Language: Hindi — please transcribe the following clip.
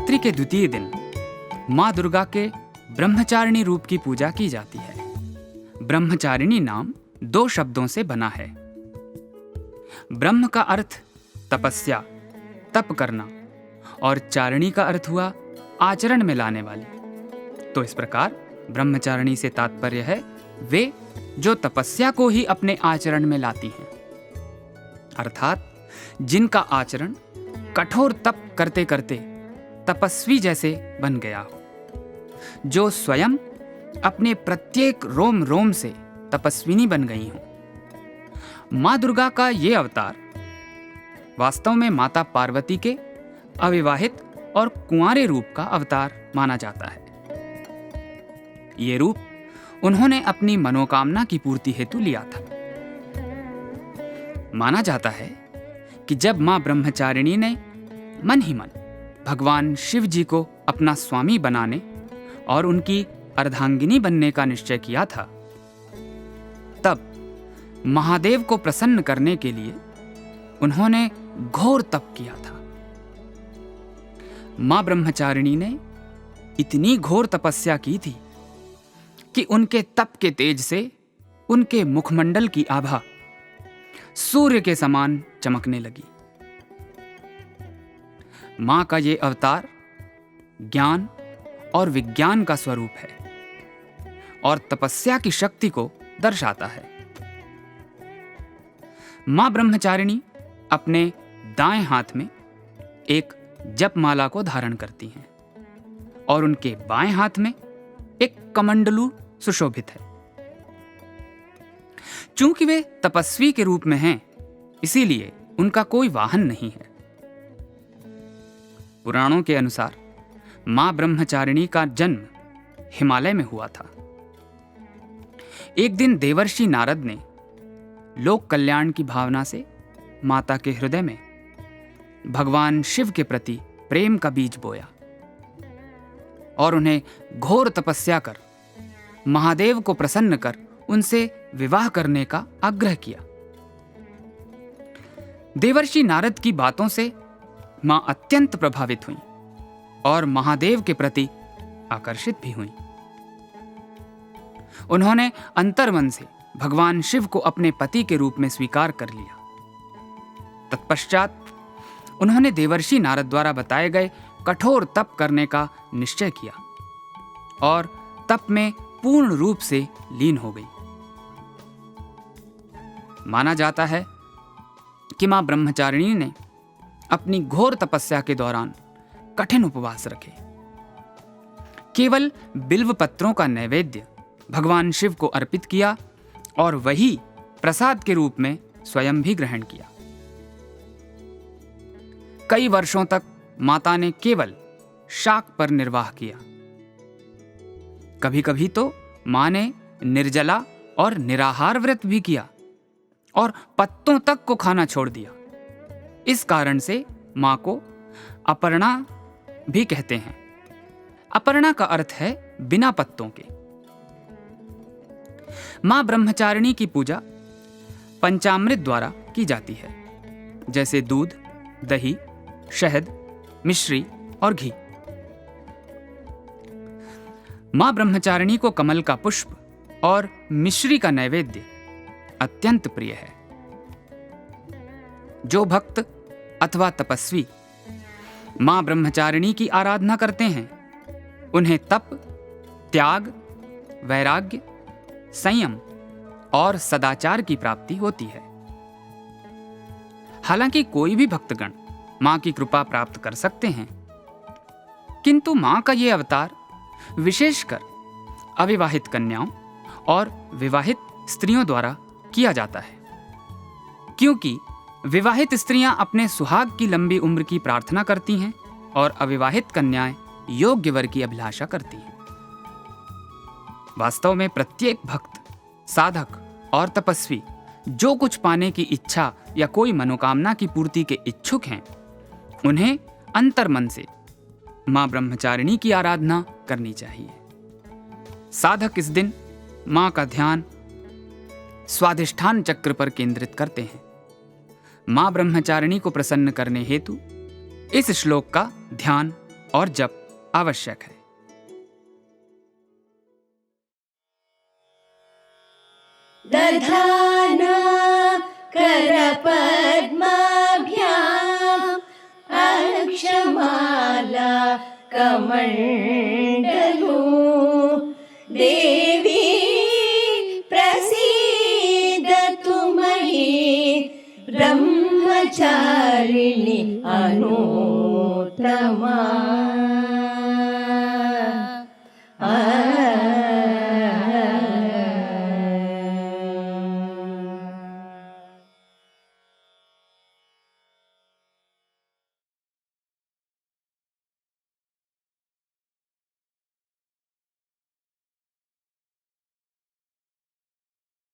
नवरात्रि के द्वितीय दिन माँ दुर्गा के ब्रह्मचारिणी रूप की पूजा की जाती है। ब्रह्मचारिणी नाम 2 शब्दों से बना है। ब्रह्म का अर्थ तपस्या, तप करना, और चारिणी का अर्थ हुआ आचरण में लाने वाली। तो इस प्रकार ब्रह्मचारिणी से तात्पर्य है वे जो तपस्या को ही अपने आचरण में लाती हैं, अर्थात जिनका आचरण कठोर तप करते करते तपस्वी जैसे बन गया हो, जो स्वयं अपने प्रत्येक रोम रोम से तपस्विनी बन गई हो। माँ दुर्गा का ये अवतार वास्तव में माता पार्वती के अविवाहित और कुंवारे रूप का अवतार माना जाता है। ये रूप उन्होंने अपनी मनोकामना की पूर्ति हेतु लिया था। माना जाता है कि जब मां ब्रह्मचारिणी ने मन ही मन भगवान शिव जी को अपना स्वामी बनाने और उनकी अर्धांगिनी बनने का निश्चय किया था, तब महादेव को प्रसन्न करने के लिए उन्होंने घोर तप किया था। मां ब्रह्मचारिणी ने इतनी घोर तपस्या की थी कि उनके तप के तेज से उनके मुखमंडल की आभा सूर्य के समान चमकने लगी। मां का ये अवतार ज्ञान और विज्ञान का स्वरूप है और तपस्या की शक्ति को दर्शाता है। मां ब्रह्मचारिणी अपने दाएं हाथ में एक जपमाला को धारण करती हैं और उनके बाएं हाथ में एक कमंडलू सुशोभित है। चूंकि वे तपस्वी के रूप में हैं, इसीलिए उनका कोई वाहन नहीं है। पुराणों के अनुसार मां ब्रह्मचारिणी का जन्म हिमालय में हुआ था। एक दिन देवर्षि नारद ने लोक कल्याण की भावना से माता के हृदय में भगवान शिव के प्रति प्रेम का बीज बोया और उन्हें घोर तपस्या कर महादेव को प्रसन्न कर उनसे विवाह करने का आग्रह किया। देवर्षि नारद की बातों से मां अत्यंत प्रभावित हुई और महादेव के प्रति आकर्षित भी हुई। उन्होंने अंतर्मन से भगवान शिव को अपने पति के रूप में स्वीकार कर लिया। तत्पश्चात उन्होंने देवर्षि नारद द्वारा बताए गए कठोर तप करने का निश्चय किया और तप में पूर्ण रूप से लीन हो गई। माना जाता है कि मां ब्रह्मचारिणी ने अपनी घोर तपस्या के दौरान कठिन उपवास रखे। केवल बिल्व पत्रों का नैवेद्य भगवान शिव को अर्पित किया और वही प्रसाद के रूप में स्वयं भी ग्रहण किया। कई वर्षों तक माता ने केवल शाक पर निर्वाह किया। कभी कभी तो मां ने निर्जला और निराहार व्रत भी किया और पत्तों तक को खाना छोड़ दिया। इस कारण से मां को अपर्णा भी कहते हैं। अपर्णा का अर्थ है बिना पत्तों के। मां ब्रह्मचारिणी की पूजा पंचामृत द्वारा की जाती है, जैसे दूध, दही, शहद, मिश्री और घी। मां ब्रह्मचारिणी को कमल का पुष्प और मिश्री का नैवेद्य अत्यंत प्रिय है। जो भक्त अथवा तपस्वी मां ब्रह्मचारिणी की आराधना करते हैं, उन्हें तप, त्याग, वैराग्य, संयम और सदाचार की प्राप्ति होती है। हालांकि कोई भी भक्तगण मां की कृपा प्राप्त कर सकते हैं, किंतु मां का यह अवतार विशेषकर अविवाहित कन्याओं और विवाहित स्त्रियों द्वारा किया जाता है, क्योंकि विवाहित स्त्रियां अपने सुहाग की लंबी उम्र की प्रार्थना करती हैं और अविवाहित कन्याएं योग्य वर की अभिलाषा करती हैं। वास्तव में प्रत्येक भक्त, साधक और तपस्वी जो कुछ पाने की इच्छा या कोई मनोकामना की पूर्ति के इच्छुक हैं, उन्हें अंतर्मन से मां ब्रह्मचारिणी की आराधना करनी चाहिए। साधक इस दिन मां का ध्यान स्वाधिष्ठान चक्र पर केंद्रित करते हैं। मां ब्रह्मचारिणी को प्रसन्न करने हेतु इस श्लोक का ध्यान और जप आवश्यक है। दधाना करपद्माभ्याम् अक्षमाला कमण्डलू देवी प्रसीदतु मयि ब्रह्मचारिणि अनुत्तमा।